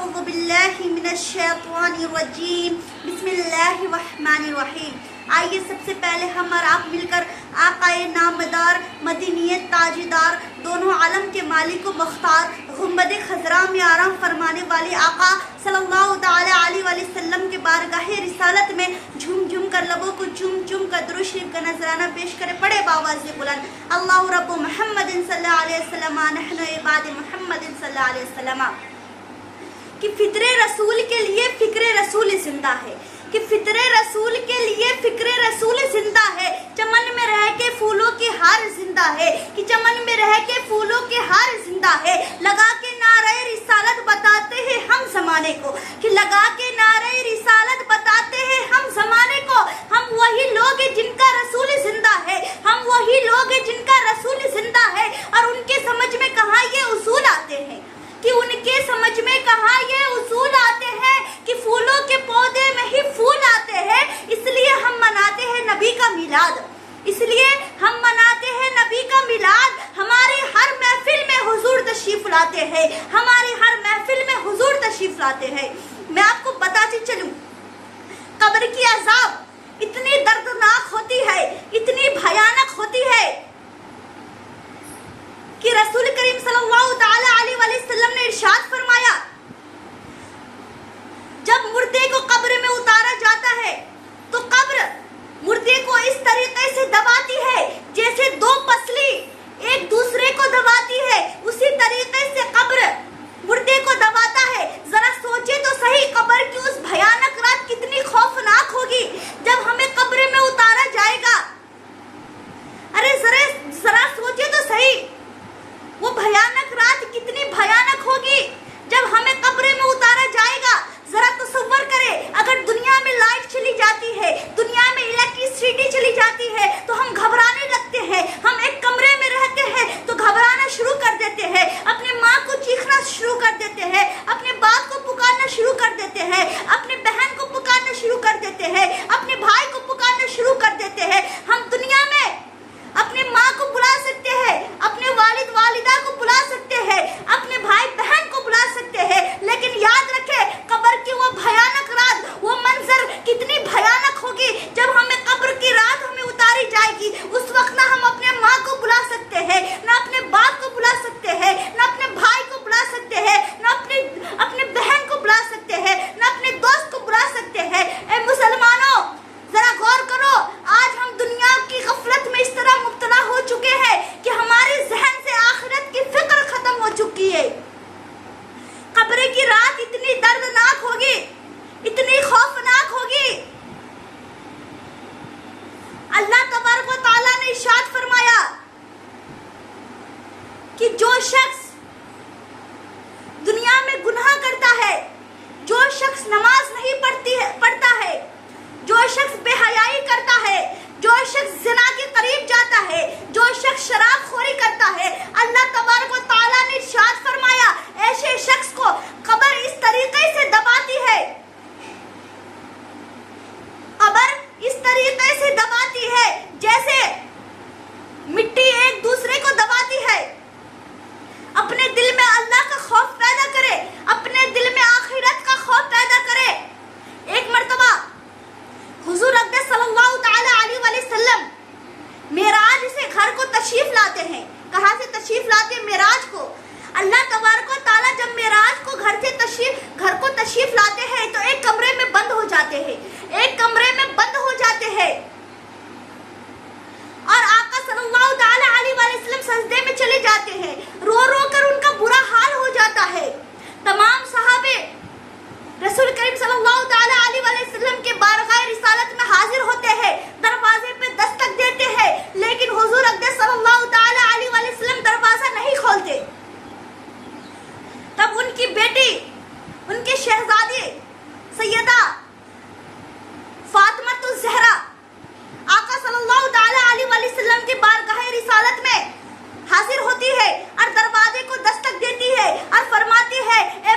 अऊज़ु बिल्लाहि मिनश्शैतानिर्रजीम बिस्मिल्लाहिर्रहमानिर्रहीम। आइए सबसे पहले हम और आप मिलकर आकाए नामदार मदीनियत ताजदार दोनों आलम के मालिक व मुख्तार गुंबद खजरा में आराम फरमाने वाले आका सल्लल्लाहु ताला अलैहि वसल्लम के बारगाहे रिसालत में झूम झूम कर लबों को चूम चूम कर दुरूद शरीफ का नजराना पेश करे पड़े बावाज़े बुलंद अल्लाहु रब्बु मुहम्मदिन सल्लल्लाहु अलैहि वसल्लम नहनु इबाद मुहम्मदिन सल्लल्लाहु अलैहि वसल्लम। कि फिक्रे रसूल के लिए फिक्रे रसूल जिंदा है, कि फिक्रे रसूल के लिए फिक्रे रसूल जिंदा है। चमन में रह के फूलों की हार जिंदा है, कि चमन में रह के फूलों के हार जिंदा है। लगा के नारे रिसालत बताते हैं हम जमाने को, कि लगा के नारे रिसालत बताते हैं हम जमाने को। हम वही लोग हैं जिनका रसूल जिंदा है, हम वही लोग हैं जिनका रसूल जिंदा है। और उनके समझ में कहाँ ये उसूल आते हैं, कि उनके समझ में कहाँ ये उसूल आते हैं कि फूलों के पौधे में ही फूल आते हैं। इसलिए हम मनाते हैं नबी का मिलाद, इसलिए हम मनाते हैं नबी का मिलाद। हमारी हर महफिल में हुजूर तशरीफ लाते हैं, हमारी हर महफिल में हुजूर तशरीफ लाते हैं। मैं आपको बताती चलूं, कब्र की अजाब इतनी दर्दनाक होती है, इतनी भयानक होती है कि रसूल करीम सल्लल्लाहु ताला अलैहि वसल्लम ने इरशाद फरमाया, जब मुर्दे को कब्र में उतारा जाता है तो कब्र मुर्दे को इस तरीके से दबाती है जैसे दो पसली एक दूसरे को दबाती है, उसी तरीके से कब्र मुर्दे को दबाता है। जरा सोचे तो सही, कब्र की उस भयानक रात कितनी खौफनाक होगी जब हमें कब्र में उतारा जाएगा। अरे जरा सोचे तो सही, वो भयानक रात कितनी भयानक होगी जब हमें कब्र में उतारा जाएगा। जरा तसव्वुर करें, अगर दुनिया में लाइट चली जाती है, दुनिया में इलेक्ट्रिसिटी चली जाती है तो हम घबराने लगते हैं। हम एक कमरे में रहते हैं तो घबराना शुरू कर देते हैं, अपने माँ को चीखना शुरू कर देते हैं, अपने बाप को पुकारना शुरू कर देते हैं, अपने बहन को पुकारना शुरू कर देते हैं, अपने भाई को पुकारना शुरू कर देते हैं। हम दुनिया में अपने माँ को बुला सकते हैं, अपने वालिद वालिदा को बुला सकते हैं, अपने भाई बहन को बुला सकते हैं, लेकिन याद रखें कब्र की वो भयानक रात, वो मंजर कितनी भयानक होगी जब हमें कब्र की रात हमें उतारी जाएगी। उस वक्त ना हम अपने माँ को बुला सकते हैं, ना अपने बाप को बुला सकते हैं, ना अपने भाई को बुला सकते हैं, ना अपने बहन को बुला सकते हैं, ना अपने दोस्त को बुला सकते हैं। ए मुसलमानों, जरा गौर करो, आज हम दुनिया की गफलत में इस तरह मुब्तला हो चुके हैं कि हमारे जहन से आखिरत की फिक्र खत्म हो चुकी है। कब्र की रात इतनी दर्दनाक होगी, इतनी खौफनाक होगी। अल्लाह तबारक व तआला ने इरशाद फरमाया कि जो शख्स दुनिया में गुनाह करता है, जो शख्स नमाज नहीं पढ़ता है, जो शख्स बेहयाई करता है, जो शख्स जिना के करीब जाता है, जो शख्स शराबखोरी करता है, अल्लाह तबारक व तआला ने इरशाद फरमाया ऐसे शख्स को कब्र इस तरीके से दबाती है, कब्र इस तरीके से दबाती है जैसे मिट्टी एक दूसरे को दबाती है। अपने दिल में अल्लाह का खौफ पैदा करे, अपने दिल में आखिरत का खौफ पैदा करे। एक मर्तबा हुजूर अक़दस सल्लल्लाहु ताला अलैहि वसल्लम मेराज से घर को तशरीफ लाते हैं। कहाँ से तशरीफ लाते हैं? मेराज को। अल्लाह तबारक व तआला जब मेराज को घर को तशरीफ लाते हैं तो एक कमरे में बंद हो जाते हैं, एक कमरे में बंद हो जाते हैं और आका सल्लल्लाहु ताला अलैहि वसल्लम सजदे में चले जाते हैं। रो रो कर उनका बुरा हाल हो जाता है। तमाम सहाबे रसूल करीम सल्लल्लाहु ताला अलैहि वसल्लम के बारगाह रिसालत में हाजिर होते हैं, दरवाजे पे दस्तक देते हैं, लेकिन हुजूर अक़दस सल्लल्लाहु ताला अलैहि वसल्लम दरवाजा नहीं खोलते। तब उनकी बेटी, उनके शहजादी सैयदा फातिमा तो ज़हरा आका सल्लल्लाहु ताला अलैहि वसल्लम के बारगाह रिसालत में हाजिर होती है और दरवाजे को दस्तक देती है और फरमाती है, ए